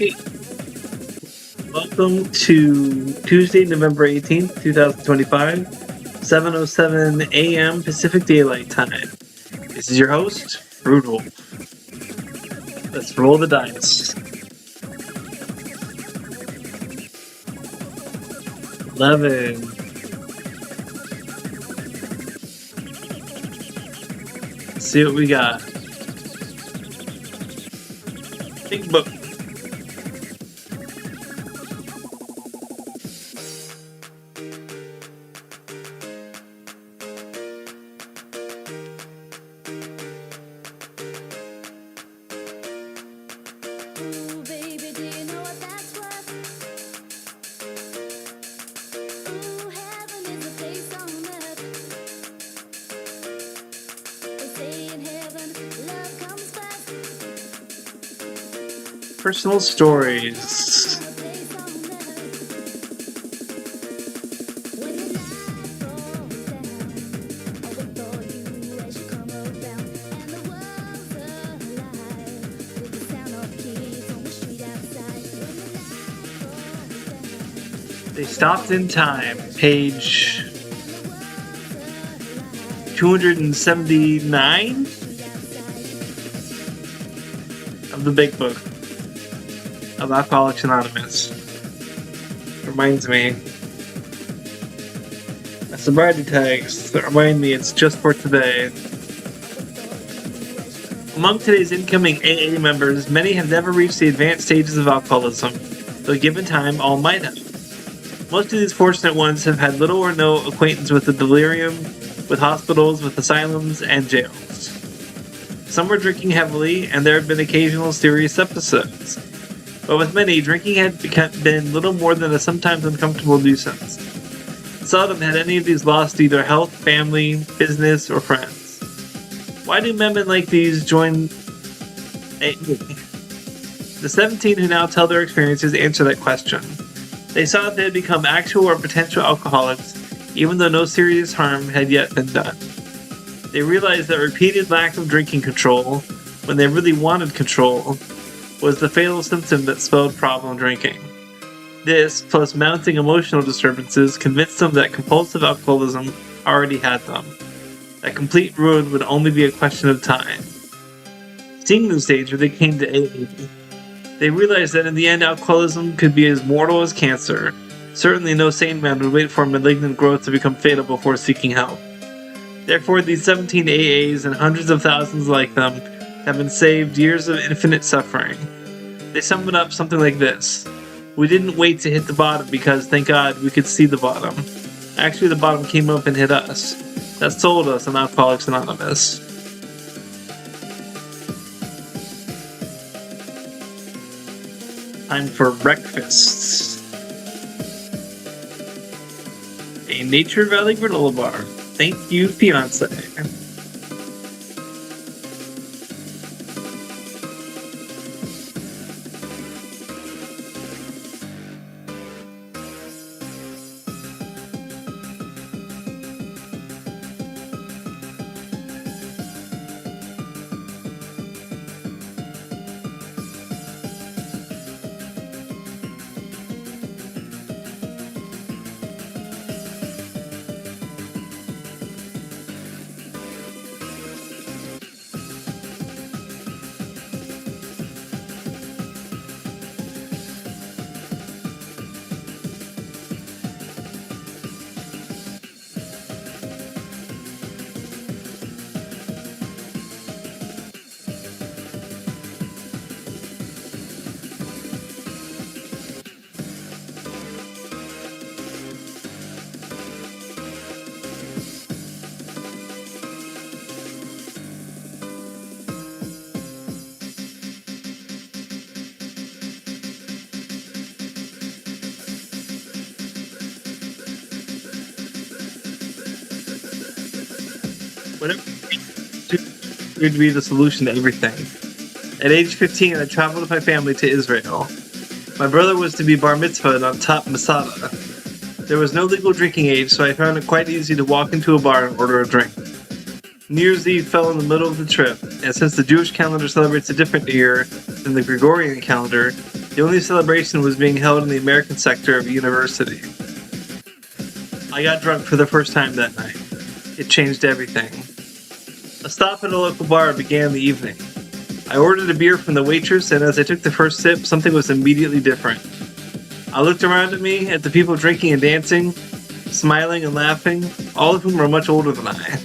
Okay, welcome to Tuesday, November 18th, 2025, 7:07 a.m. Pacific Daylight Time. This is your host, Brutal. Let's roll the dice. 11. Let's see what we got. Big book. Ooh, baby, do you know what that's worth? Ooh, heaven is a place on earth. They say in heaven, love comes first. Personal stories. A place on earth. When the night falls down, I wait for you as you come around, and the world's alive with the sound of kids on the street outside. When the night falls down. They stopped in time. Page 279 of the big book of Alcoholics Anonymous. Reminds me. A sobriety text that remind me it's just for today. Among today's incoming AA members, many have never reached the advanced stages of alcoholism, though given time, all might have. Most of these fortunate ones have had little or no acquaintance with the delirium, with hospitals, with asylums, and jails. Some were drinking heavily, and there have been occasional serious episodes. But with many, drinking had been little more than a sometimes uncomfortable nuisance. Seldom had any of these lost either health, family, business, or friends. Why do men like these join AA? The 17 who now tell their experiences answer that question. They saw that they had become actual or potential alcoholics, even though no serious harm had yet been done. They realized that repeated lack of drinking control, when they really wanted control, was the fatal symptom that spelled problem drinking. This, plus mounting emotional disturbances, convinced them that compulsive alcoholism already had them. That complete ruin would only be a question of time. Seeing this danger, they came to AA. They realized that in the end, alcoholism could be as mortal as cancer. Certainly no sane man would wait for malignant growth to become fatal before seeking help. Therefore, these 17 AAs and hundreds of thousands like them have been saved years of infinite suffering. They sum it up something like this. We didn't wait to hit the bottom because, thank God, we could see the bottom. Actually, the bottom came up and hit us. That sold us on Alcoholics Anonymous. Time for breakfast. A Nature Valley granola bar. Thank you, fiance. Whatever appeared to be the solution to everything. At age 15, I traveled with my family to Israel. My brother was to be bar mitzvahed on top Masada. There was no legal drinking age, so I found it quite easy to walk into a bar and order a drink. New Year's Eve fell in the middle of the trip, and since the Jewish calendar celebrates a different year than the Gregorian calendar, The only celebration was being held in the American sector of a university. I got drunk for the first time that night. It changed everything. A stop at a local bar began the evening. I ordered a beer from the waitress, and as I took the first sip, something was immediately different. I looked around at me, at the people drinking and dancing, smiling and laughing, all of whom were much older than I.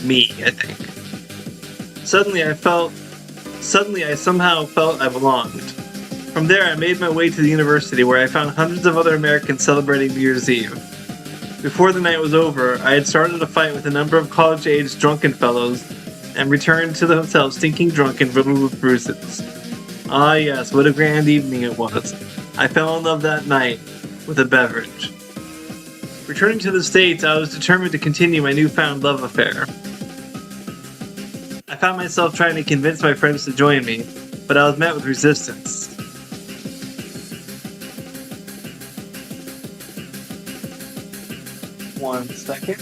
Me, I think. Suddenly I somehow felt I belonged. From there, I made my way to the university, where I found hundreds of other Americans celebrating New Year's Eve. Before the night was over, I had started a fight with a number of college-aged drunken fellows, and returned to the hotel stinking drunk and riddled with bruises. Ah yes, what a grand evening it was. I fell in love that night with a beverage. Returning to the States, I was determined to continue my newfound love affair. I found myself trying to convince my friends to join me, but I was met with resistance. One second.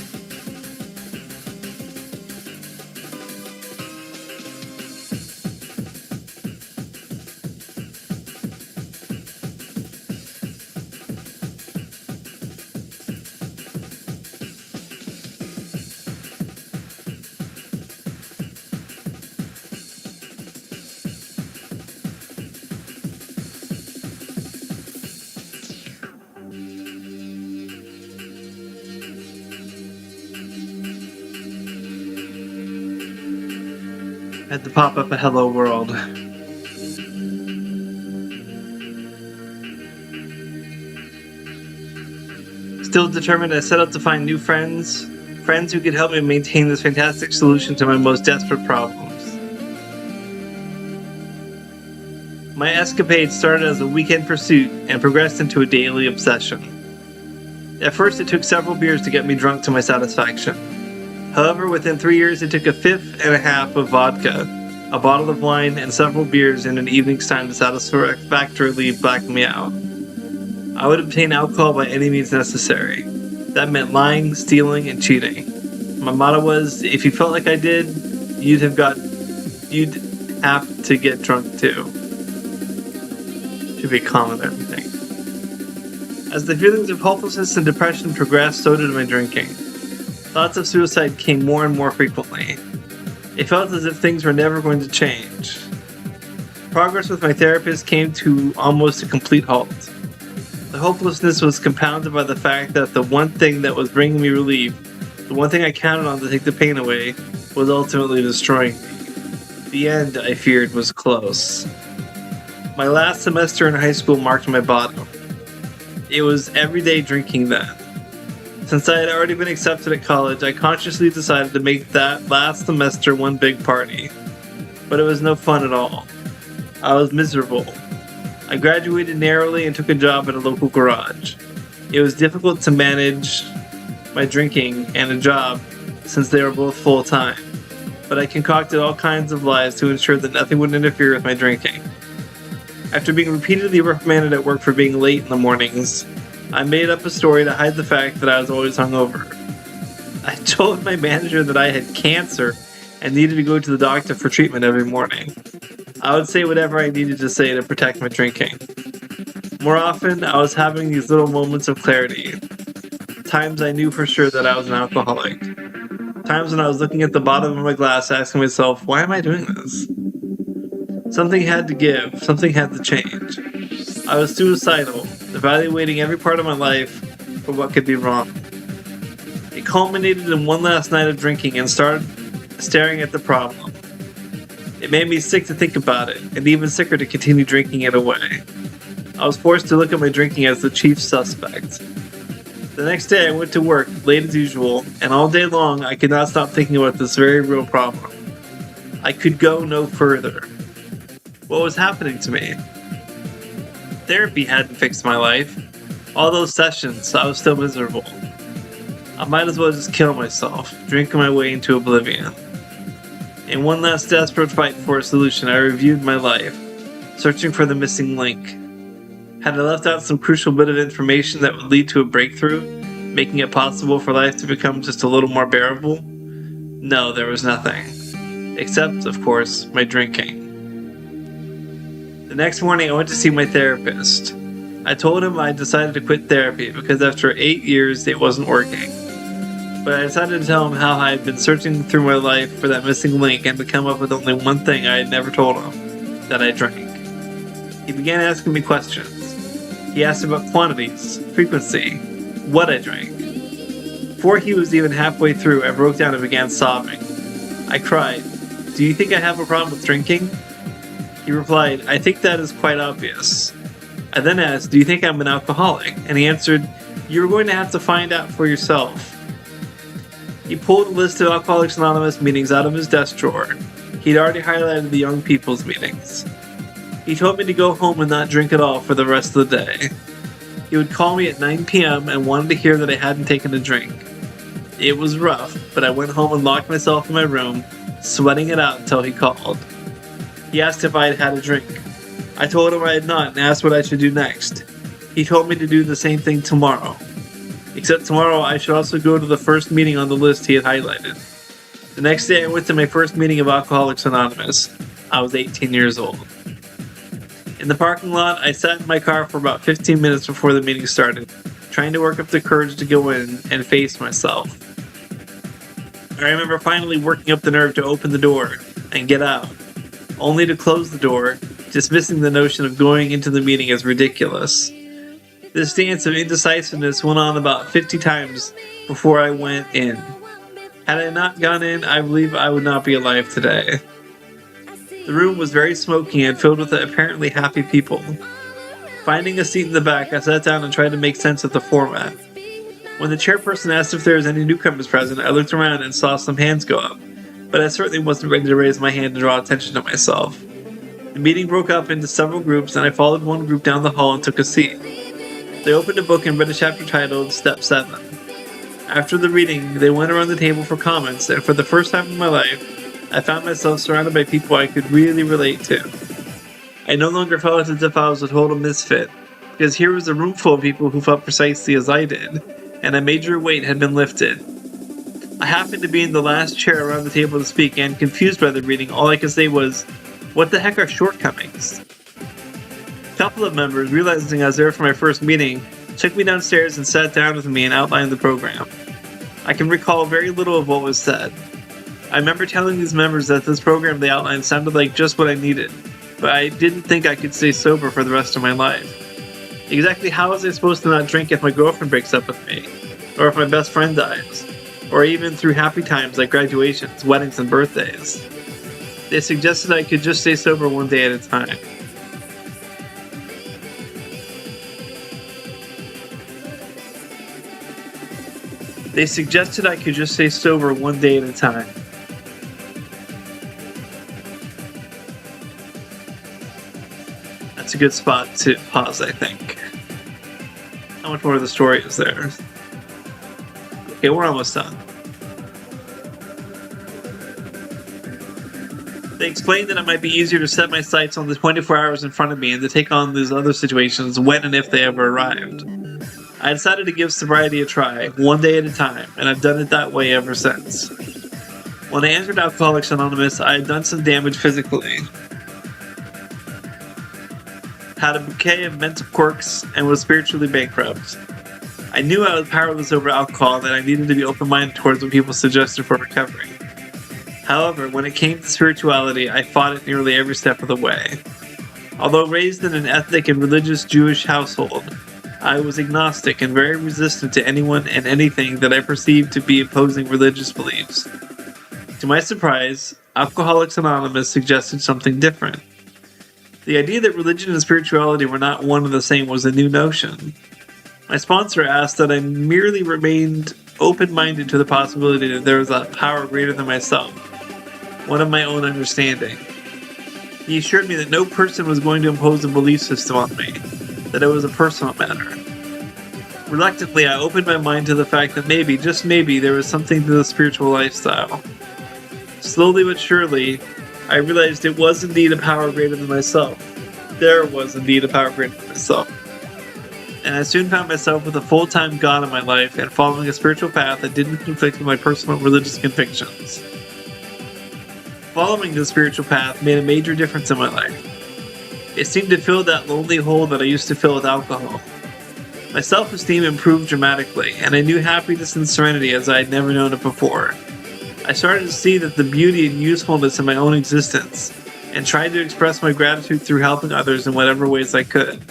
Had to pop up a hello world. Still determined, I set out to find new friends who could help me maintain this fantastic solution to my most desperate problems. My escapade started as a weekend pursuit and progressed into a daily obsession. At first, it took several beers to get me drunk to my satisfaction. However, within 3 years, it took a fifth and a half of vodka, a bottle of wine, and several beers in an evening's time to satisfactorily black me out. I would obtain alcohol by any means necessary. That meant lying, stealing, and cheating. My motto was, if you felt like I did, you'd have to get drunk too. Should be common everything. As the feelings of hopelessness and depression progressed, so did my drinking. Thoughts of suicide came more and more frequently. It felt as if things were never going to change. Progress with my therapist came to almost a complete halt. The hopelessness was compounded by the fact that the one thing that was bringing me relief, the one thing I counted on to take the pain away, was ultimately destroying me. The end, I feared, was close. My last semester in high school marked my bottom. It was everyday drinking then. Since I had already been accepted at college, I consciously decided to make that last semester one big party. But it was no fun at all. I was miserable. I graduated narrowly and took a job at a local garage. It was difficult to manage my drinking and a job since they were both full-time, but I concocted all kinds of lies to ensure that nothing would interfere with my drinking. After being repeatedly reprimanded at work for being late in the mornings, I made up a story to hide the fact that I was always hungover. I told my manager that I had cancer and needed to go to the doctor for treatment every morning. I would say whatever I needed to say to protect my drinking. More often, I was having these little moments of clarity. Times I knew for sure that I was an alcoholic. Times when I was looking at the bottom of my glass asking myself, why am I doing this? Something had to give, something had to change. I was suicidal, evaluating every part of my life for what could be wrong. It culminated in one last night of drinking and started staring at the problem. It made me sick to think about it, and even sicker to continue drinking it away. I was forced to look at my drinking as the chief suspect. The next day I went to work, late as usual, and all day long I could not stop thinking about this very real problem. I could go no further. What was happening to me? Therapy hadn't fixed my life. All those sessions, I was still miserable. I might as well just kill myself, drinking my way into oblivion. In one last desperate fight for a solution, I reviewed my life, searching for the missing link. Had I left out some crucial bit of information that would lead to a breakthrough, making it possible for life to become just a little more bearable? No, there was nothing. Except, of course, my drinking. The next morning, I went to see my therapist. I told him I decided to quit therapy because after 8 years, it wasn't working. But I decided to tell him how I had been searching through my life for that missing link and to come up with only one thing I had never told him, that I drank. He began asking me questions. He asked about quantities, frequency, what I drank. Before he was even halfway through, I broke down and began sobbing. I cried, "Do you think I have a problem with drinking?" He replied, "I think that is quite obvious." I then asked, "Do you think I'm an alcoholic?" And he answered, "You're going to have to find out for yourself." He pulled a list of Alcoholics Anonymous meetings out of his desk drawer. He'd already highlighted the young people's meetings. He told me to go home and not drink at all for the rest of the day. He would call me at 9 p.m. and wanted to hear that I hadn't taken a drink. It was rough, but I went home and locked myself in my room, sweating it out until he called. He asked if I had had a drink. I told him I had not and asked what I should do next. He told me to do the same thing tomorrow. Except tomorrow I should also go to the first meeting on the list he had highlighted. The next day I went to my first meeting of Alcoholics Anonymous. I was 18 years old. In the parking lot, I sat in my car for about 15 minutes before the meeting started, trying to work up the courage to go in and face myself. I remember finally working up the nerve to open the door and get out, only to close the door, dismissing the notion of going into the meeting as ridiculous. This dance of indecisiveness went on about 50 times before I went in. Had I not gone in, I believe I would not be alive today. The room was very smoky and filled with apparently happy people. Finding a seat in the back, I sat down and tried to make sense of the format. When the chairperson asked if there was any newcomers present, I looked around and saw some hands go up, but I certainly wasn't ready to raise my hand to draw attention to myself. The meeting broke up into several groups, and I followed one group down the hall and took a seat. They opened a book and read a chapter titled Step 7. After the reading, they went around the table for comments, and for the first time in my life, I found myself surrounded by people I could really relate to. I no longer felt as if I was a total misfit, because here was a room full of people who felt precisely as I did, and a major weight had been lifted. I happened to be in the last chair around the table to speak, and confused by the reading, all I could say was, "What the heck are shortcomings?" A couple of members, realizing I was there for my first meeting, took me downstairs and sat down with me and outlined the program. I can recall very little of what was said. I remember telling these members that this program they outlined sounded like just what I needed, but I didn't think I could stay sober for the rest of my life. Exactly how was I supposed to not drink if my girlfriend breaks up with me, or if my best friend dies, or even through happy times like graduations, weddings, and birthdays? They suggested I could just stay sober one day at a time. They suggested I could just stay sober one day at a time. That's a good spot to pause, I think. How much more of the story is there? Okay, we're almost done. They explained that it might be easier to set my sights on the 24 hours in front of me and to take on these other situations when and if they ever arrived. I decided to give sobriety a try, one day at a time, and I've done it that way ever since. When I entered Alcoholics Anonymous, I had done some damage physically, had a bouquet of mental quirks, and was spiritually bankrupt. I knew I was powerless over alcohol and that I needed to be open-minded towards what people suggested for recovery. However, when it came to spirituality, I fought it nearly every step of the way. Although raised in an ethnic and religious Jewish household, I was agnostic and very resistant to anyone and anything that I perceived to be opposing religious beliefs. To my surprise, Alcoholics Anonymous suggested something different. The idea that religion and spirituality were not one and the same was a new notion. My sponsor asked that I merely remained open-minded to the possibility that there was a power greater than myself, one of my own understanding. He assured me that no person was going to impose a belief system on me, that it was a personal matter. Reluctantly, I opened my mind to the fact that maybe, just maybe, there was something to the spiritual lifestyle. Slowly but surely, I realized it was indeed a power greater than myself. There was indeed a power greater than myself. And I soon found myself with a full-time God in my life and following a spiritual path that didn't conflict with my personal religious convictions. Following this spiritual path made a major difference in my life. It seemed to fill that lonely hole that I used to fill with alcohol. My self-esteem improved dramatically, and I knew happiness and serenity as I had never known it before. I started to see that the beauty and usefulness in my own existence, and tried to express my gratitude through helping others in whatever ways I could.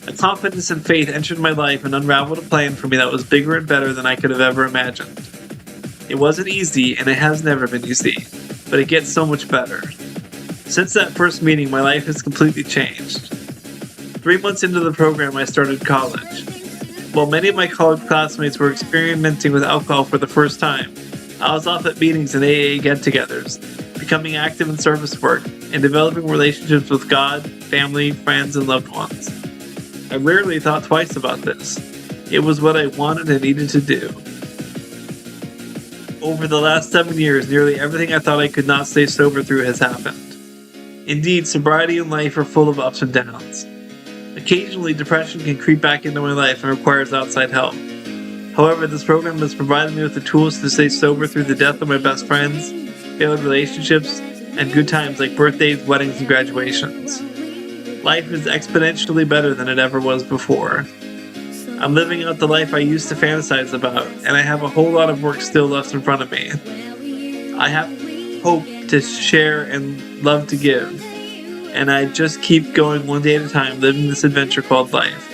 A confidence and faith entered my life and unraveled a plan for me that was bigger and better than I could have ever imagined. It wasn't easy, and it has never been easy, but it gets so much better. Since that first meeting, my life has completely changed. 3 months into the program, I started college. While many of my college classmates were experimenting with alcohol for the first time, I was off at meetings and AA get-togethers, becoming active in service work, and developing relationships with God, family, friends, and loved ones. I rarely thought twice about this. It was what I wanted and needed to do. Over the last 7 years, nearly everything I thought I could not stay sober through has happened. Indeed, sobriety and life are full of ups and downs. Occasionally, depression can creep back into my life and requires outside help. However, this program has provided me with the tools to stay sober through the death of my best friends, failed relationships, and good times like birthdays, weddings, and graduations. Life is exponentially better than it ever was before. I'm living out the life I used to fantasize about, and I have a whole lot of work still left in front of me. I have hope to share and love to give, and I just keep going one day at a time, living this adventure called life.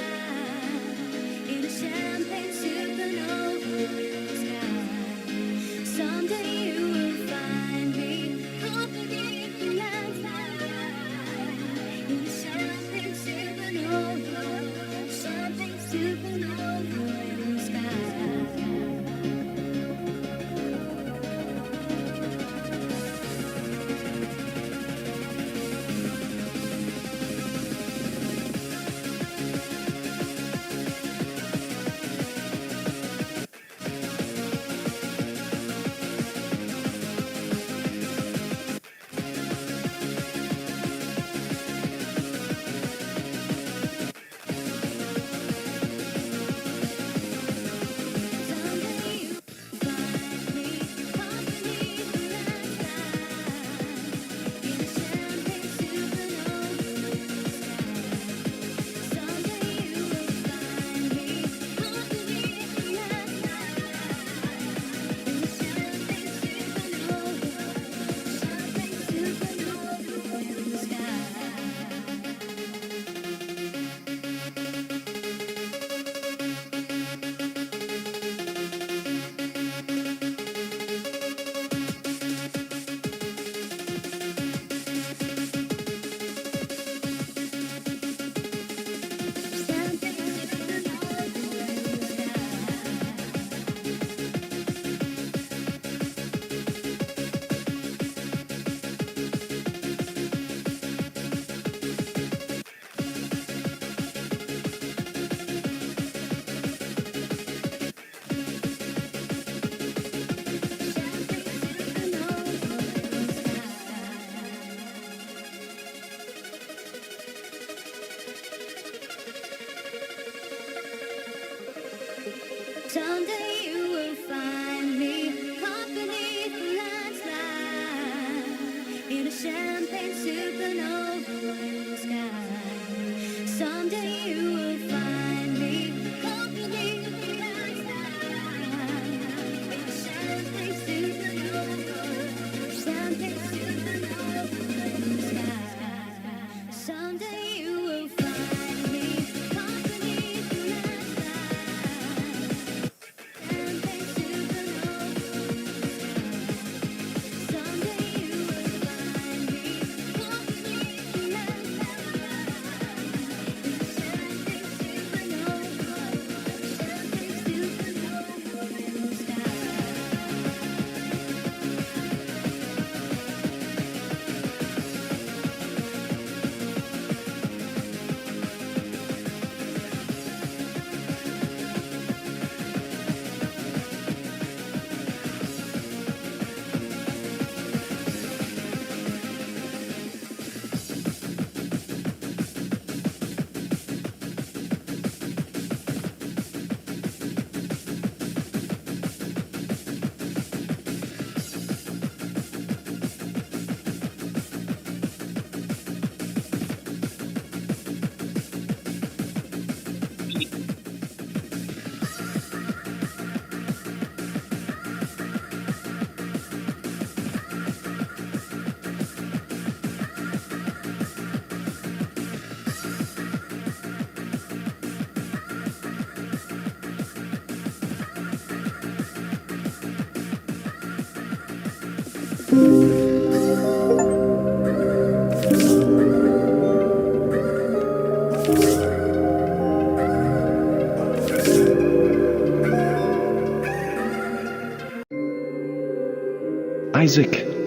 Isaac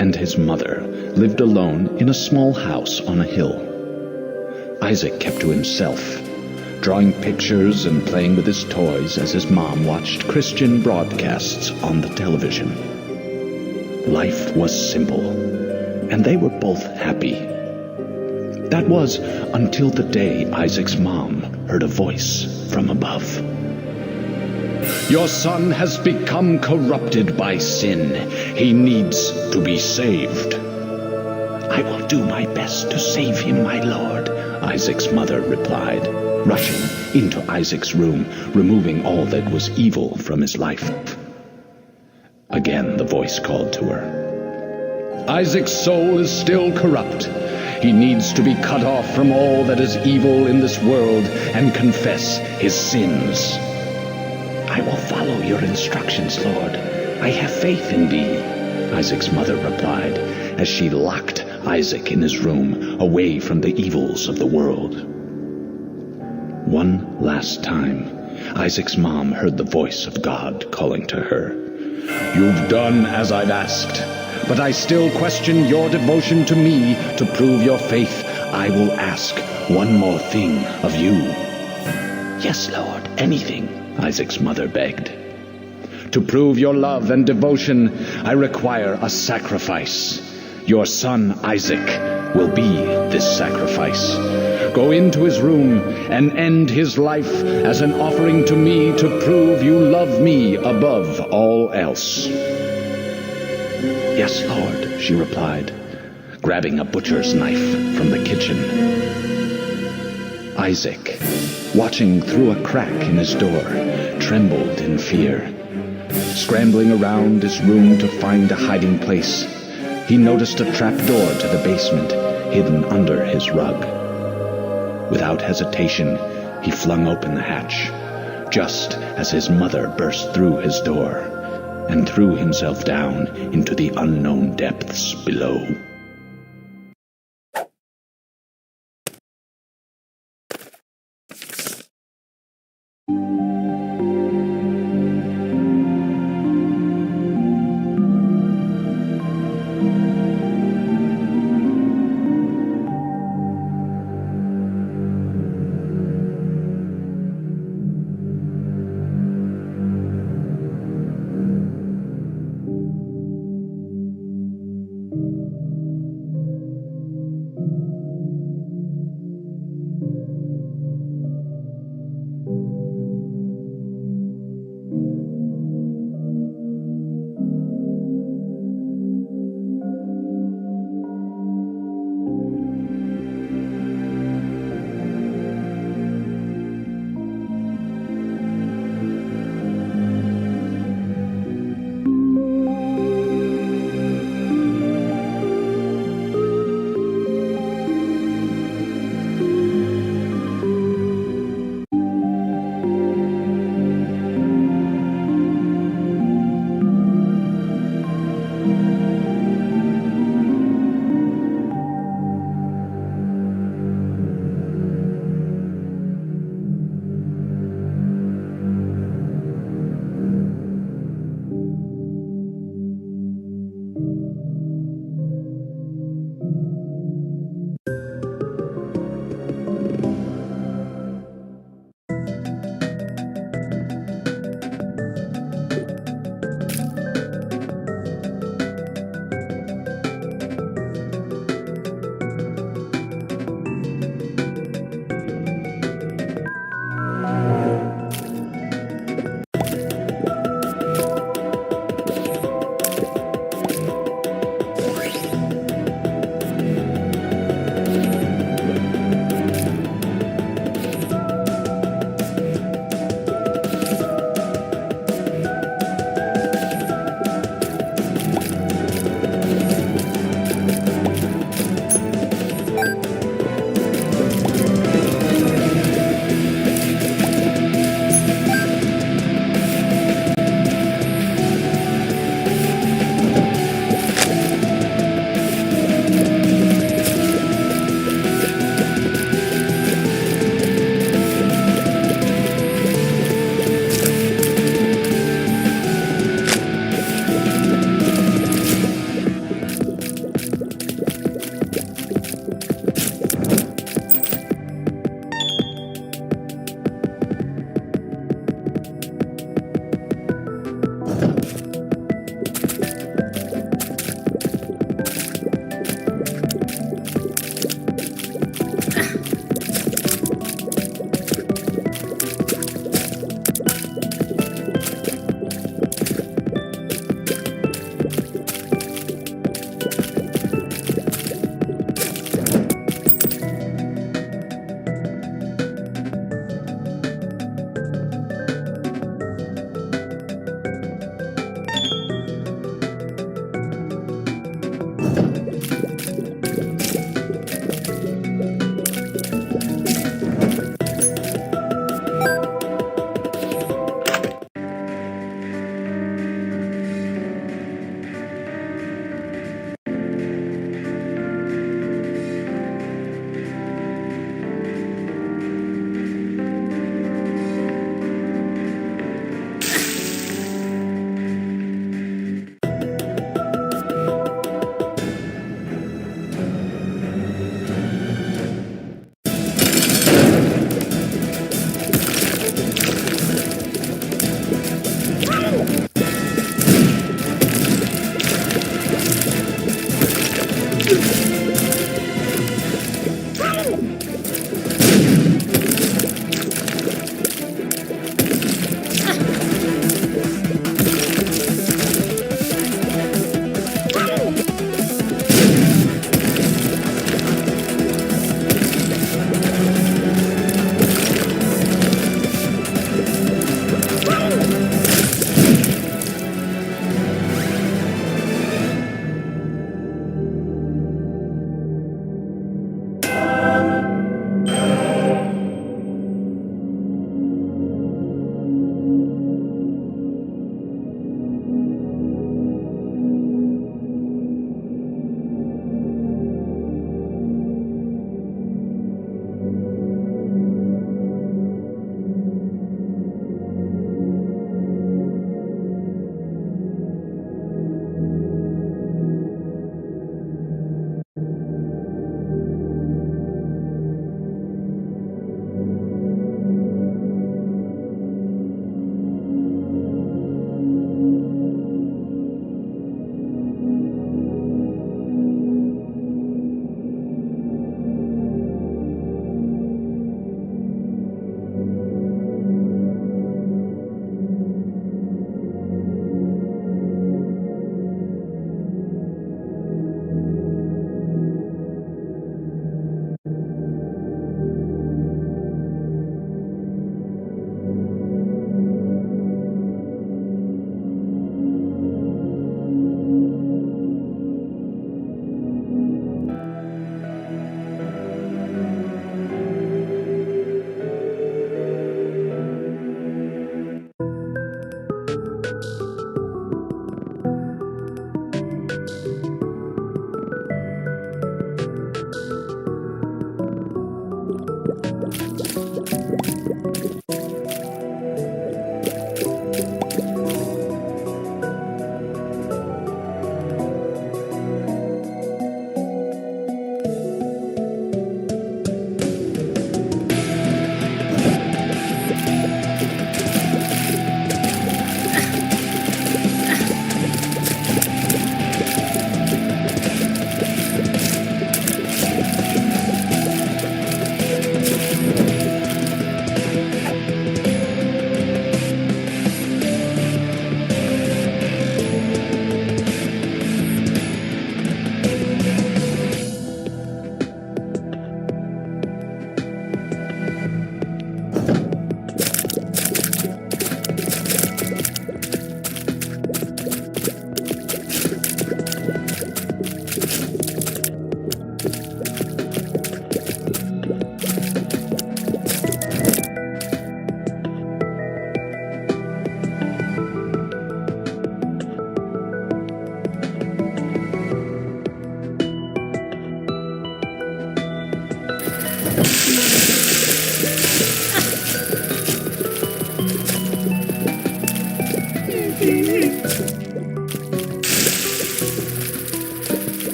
and his mother lived alone in a small house on a hill. Isaac kept to himself, drawing pictures and playing with his toys as his mom watched Christian broadcasts on the television. Life was simple, and they were both happy. That was until the day Isaac's mom heard a voice from above. "Your son has become corrupted by sin. He needs to be saved." "I will do my best to save him, my lord," Isaac's mother replied, rushing into Isaac's room, removing all that was evil from his life. Again the voice called to her. "Isaac's soul is still corrupt. He needs to be cut off from all that is evil in this world and confess his sins." "I will follow your instructions, Lord. I have faith in thee," Isaac's mother replied, as she locked Isaac in his room, away from the evils of the world. One last time, Isaac's mom heard the voice of God calling to her. "You've done as I've asked, but I still question your devotion to me. To prove your faith, I will ask one more thing of you." "Yes, Lord, anything," Isaac's mother begged. "To prove your love and devotion, I require a sacrifice. Your son Isaac will be this sacrifice. Go into his room and end his life as an offering to me to prove you love me above all else." "Yes, Lord," she replied, grabbing a butcher's knife from the kitchen. Isaac, watching through a crack in his door, trembled in fear. Scrambling around his room to find a hiding place, he noticed a trap door to the basement hidden under his rug. Without hesitation, he flung open the hatch, just as his mother burst through his door and threw himself down into the unknown depths below.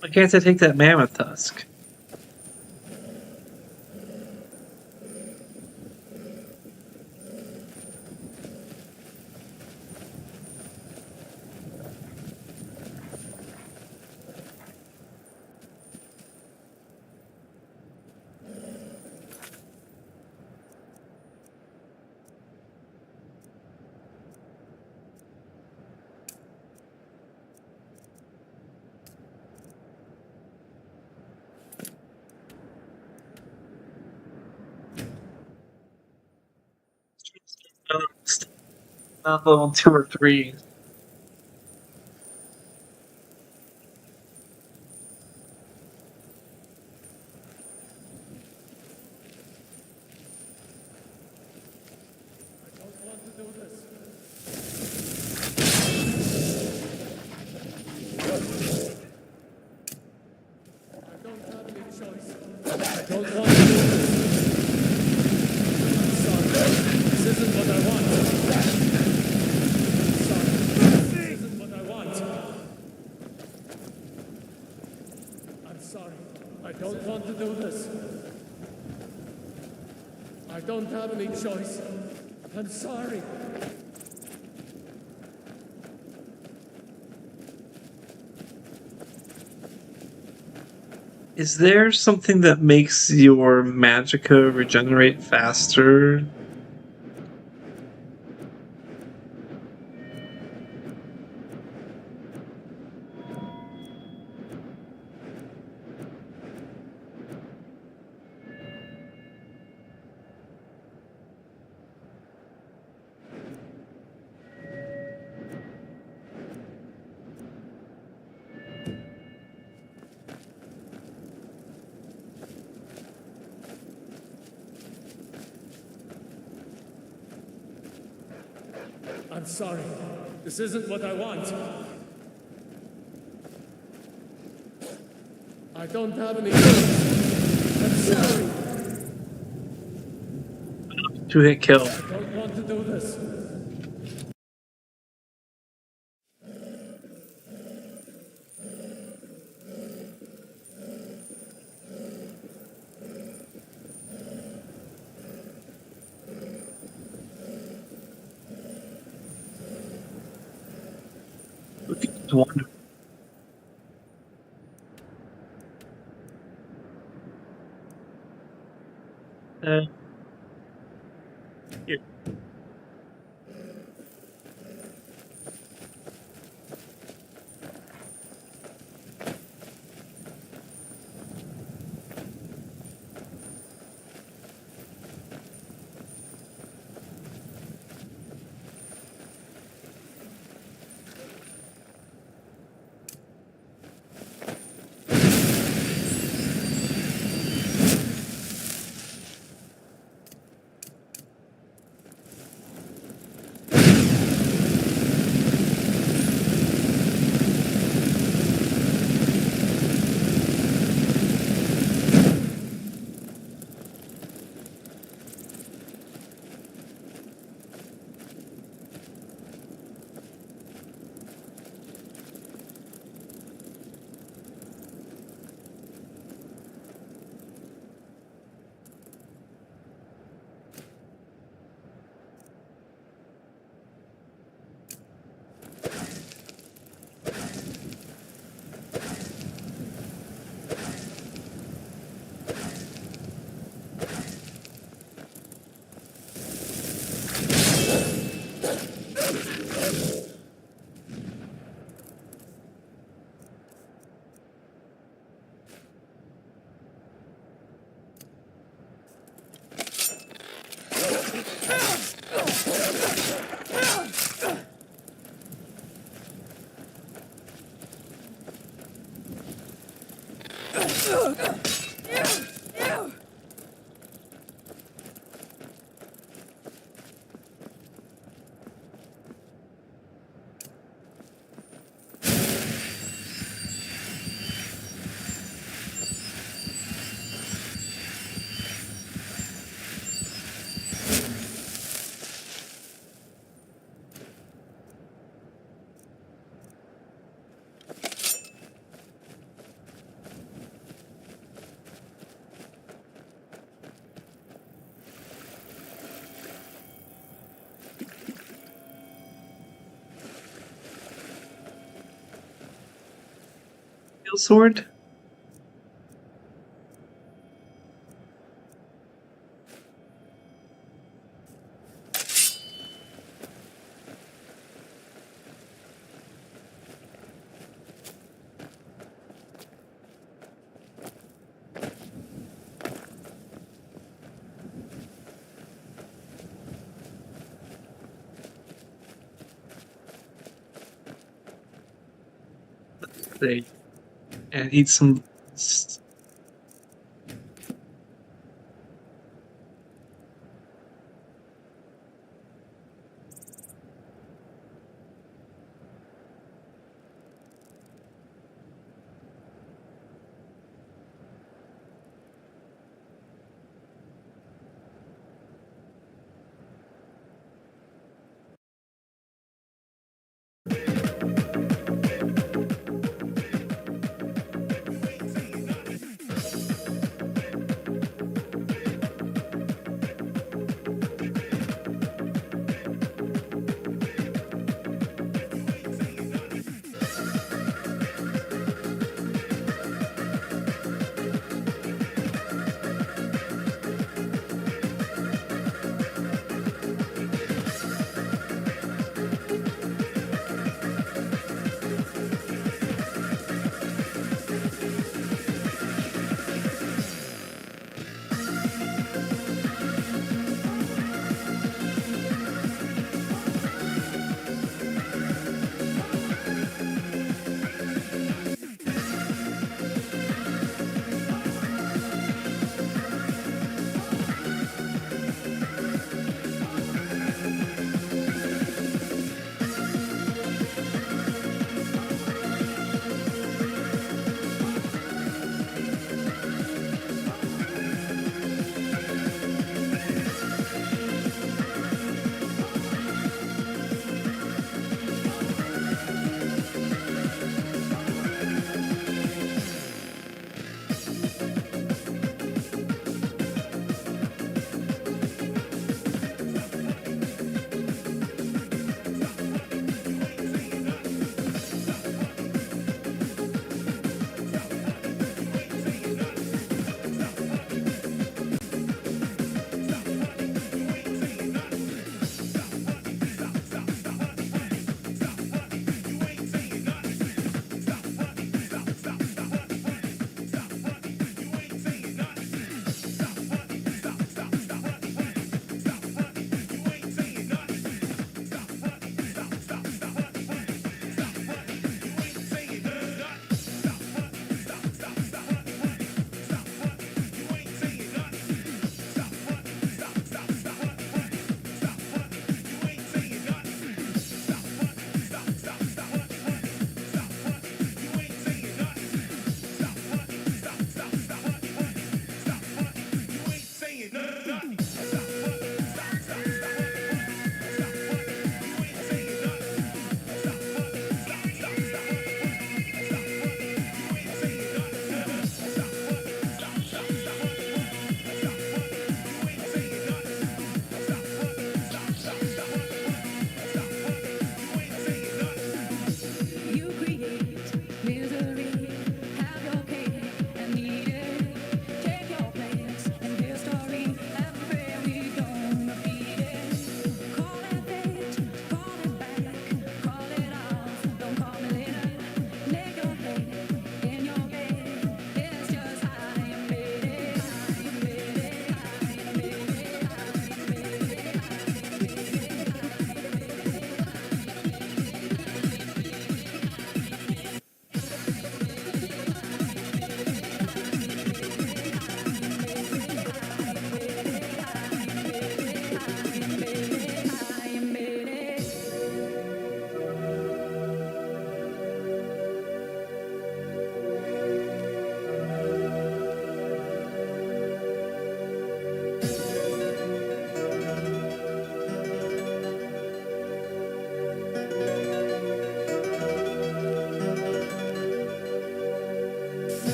Why can't I take that mammoth tusk? Not level 2 or 3. I don't want to do this. I don't have any choice. I'm sorry. Is there something that makes your magicka regenerate faster? I'm sorry. This isn't what I want. I don't have any choice. I'm sorry. 2-hit kill. I don't want to do this. It's wonderful. Here. Steel sword? They and eat some.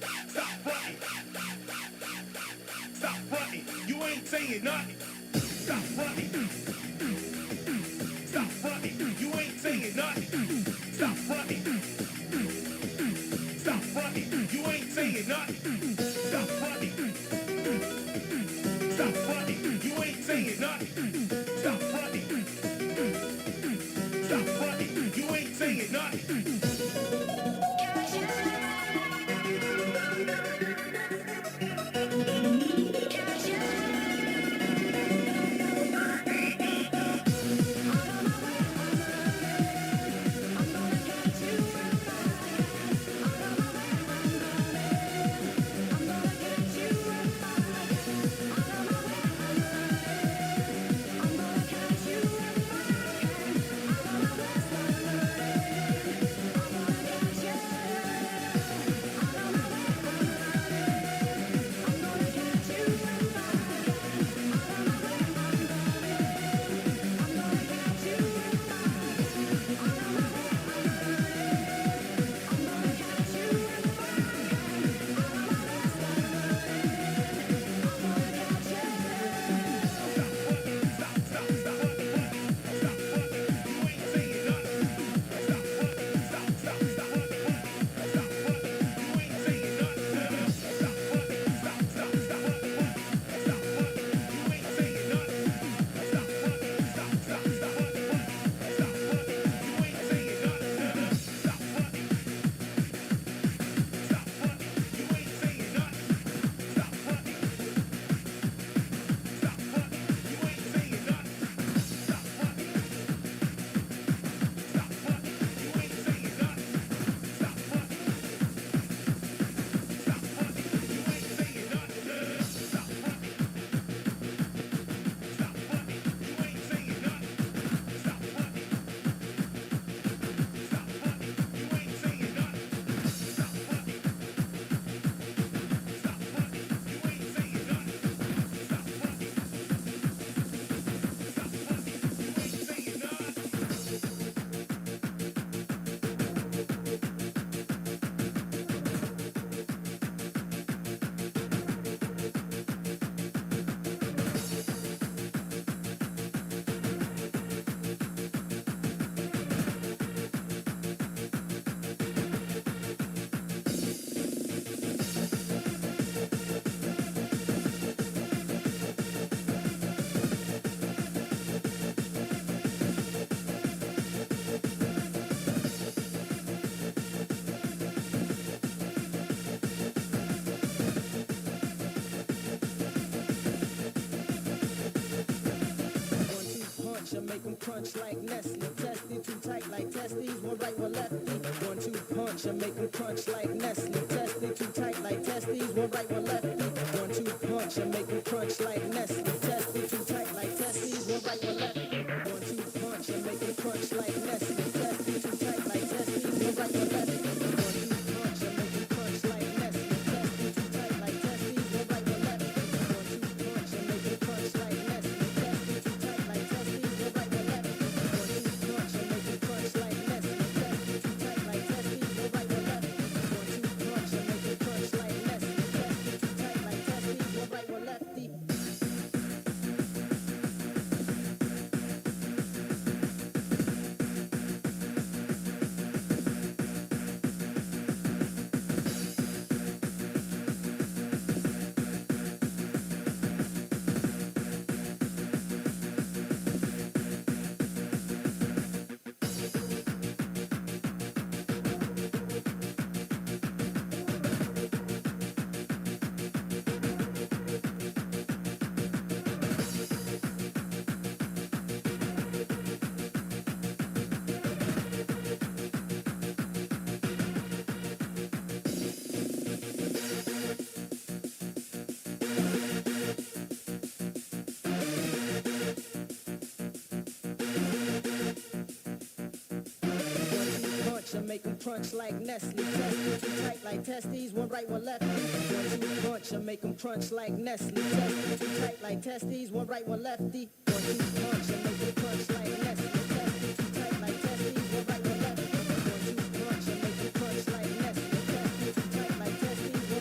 Stop fronting. Stop fronting. You ain't saying nothing. Stop fronting. Stop fronting. You ain't saying nothing. Stop fronting. Stop fronting. You ain't saying nothing. Stop fronting. Stop fronting. You ain't saying nothing. Stop fronting. Stop fronting. You ain't saying nothing. Make them crunch like Nestle, testy, too tight like testes, one right, one lefty. 1-2 punch and make them crunch like Nestle, testy, too tight like testes, one right, one lefty. 1-2 punch and make them crunch like Nestle, testy, too tight like testes, one right, one lefty. 1-2 punch and make them crunch like Nestle, testy, too tight like testes, one right, one lefty. 1-2 punch and make them crunch like Nestle, testy, too tight like testes, one right, one lefty. 1-2 punch and make them crunch like Nestle, testy, too tight like testes, one right, one lefty. 1-2 punch and make them crunch like Nestle, testy, too tight like testes, one right, one lefty. 1-2 punch and make them crunch like Nestle, testy, too tight like testes, one right, one lefty. Make them crunch like Nestle, testy, too tight like testes, one right, one lefty. 1-2 punch and make them crunch like Nestle, testy, too tight like testes, one right, one lefty. 1-2 punch and make them crunch like Nestle, testy, too tight like testes, one right, one lefty. 1-2 punch and make them crunch like Nestle, testy, too tight like testes,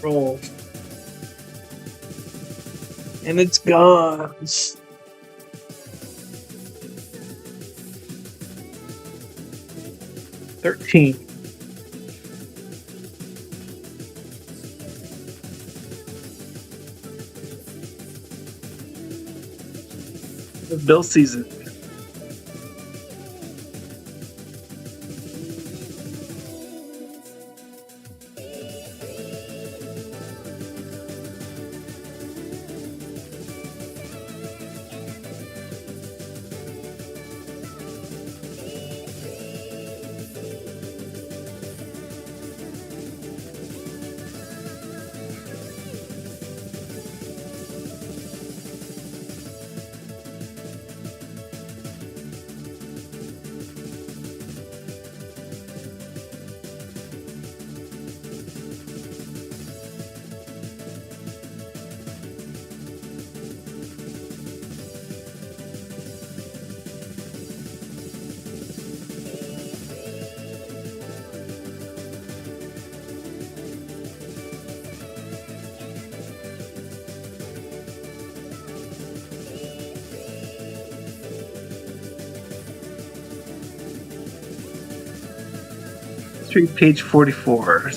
Roll. And it's gone. 13. Bill season. Page 44.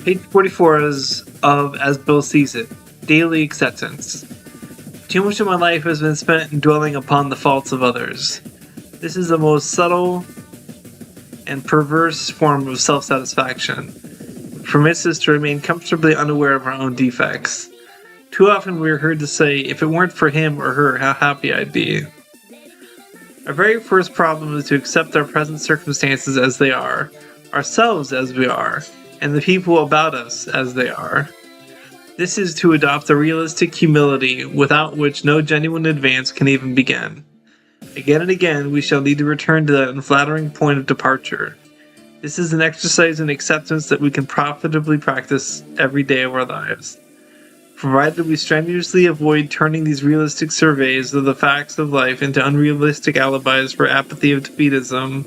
Page 44 is of As Bill Sees It, Daily Acceptance. Too much of my life has been spent in dwelling upon the faults of others. This is the most subtle and perverse form of self-satisfaction, which permits us to remain comfortably unaware of our own defects. Too often we are heard to say, if it weren't for him or her, how happy I'd be. Our very first problem is to accept our present circumstances as they are, ourselves as we are, and the people about us as they are. This is to adopt a realistic humility without which no genuine advance can even begin. Again and again, we shall need to return to that unflattering point of departure. This is an exercise in acceptance that we can profitably practice every day of our lives. Provided we strenuously avoid turning these realistic surveys of the facts of life into unrealistic alibis for apathy of defeatism,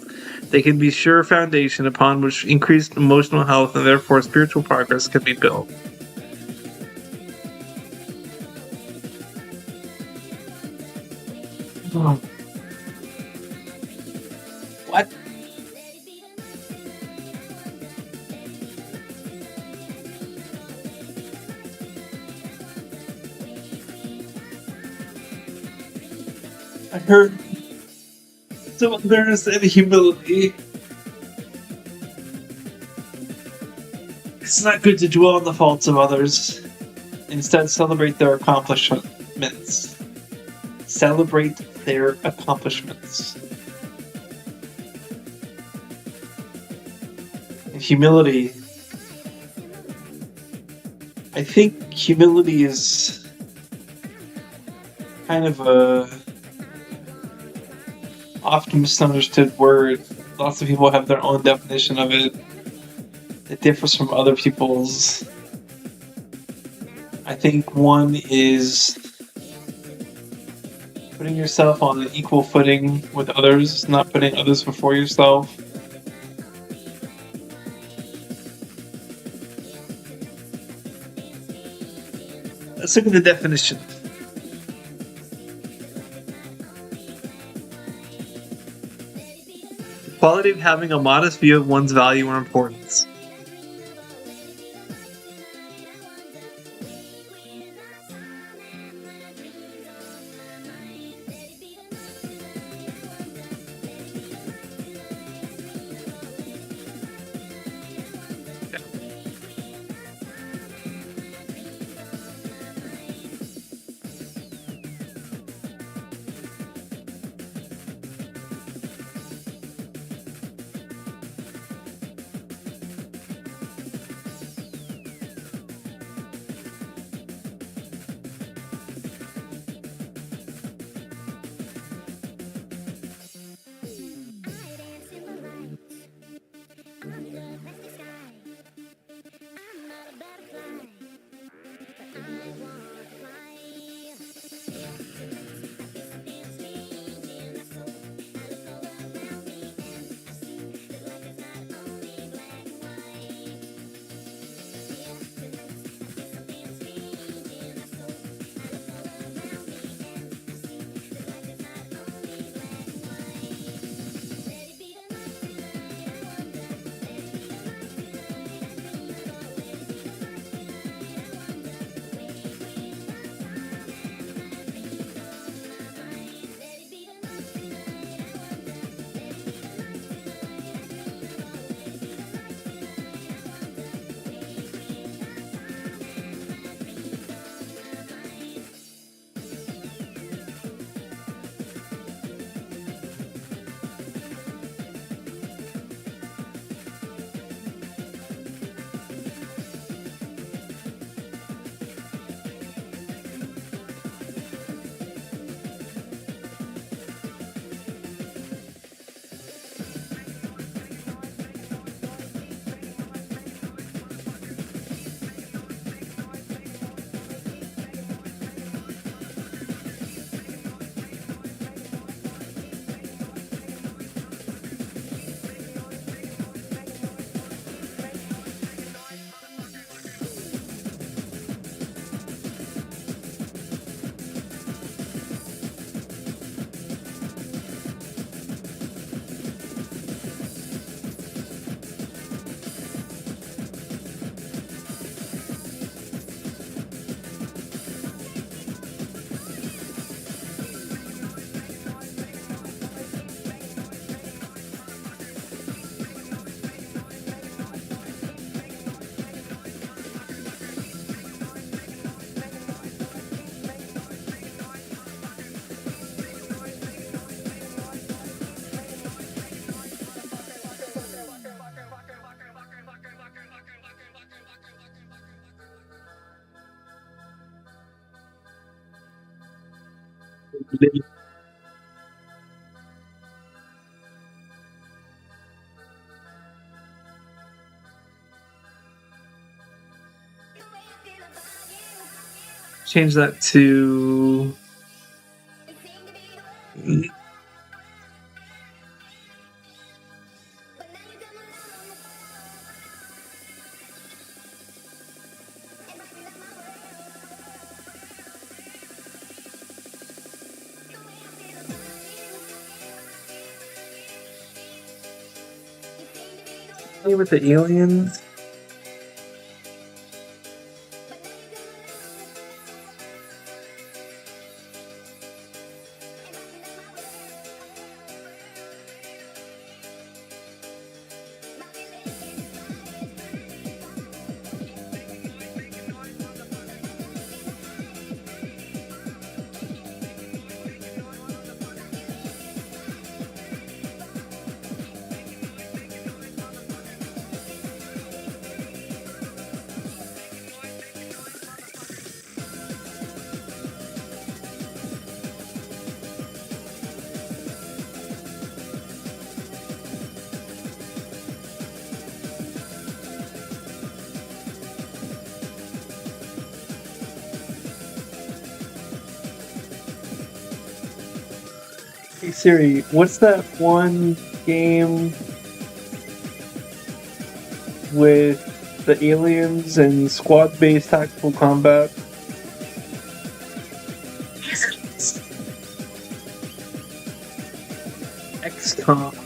they can be sure foundation upon which increased emotional health and therefore spiritual progress can be built. Oh. What? I heard some others and humility. It's not good to dwell on the faults of others. Instead, celebrate their accomplishments. Celebrate their accomplishments. And humility. I think humility is kind of a often misunderstood word. Lots of people have their own definition of it. It differs from other people's. I think one is putting yourself on an equal footing with others, not putting others before yourself. Let's look at the definition. The quality of having a modest view of one's value or importance. Change that to with the aliens. Hey Siri, what's that one game with the aliens and squad-based tactical combat? XCOM.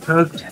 Okay.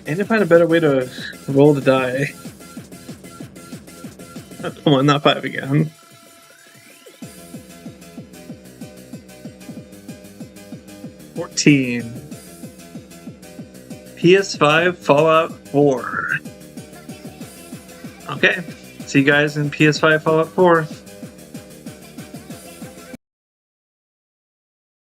I need to find a better way to roll the die. Oh, come on, not 5 again. $14. PS5 Fallout 4. Okay, see you guys in PS5 Fallout 4.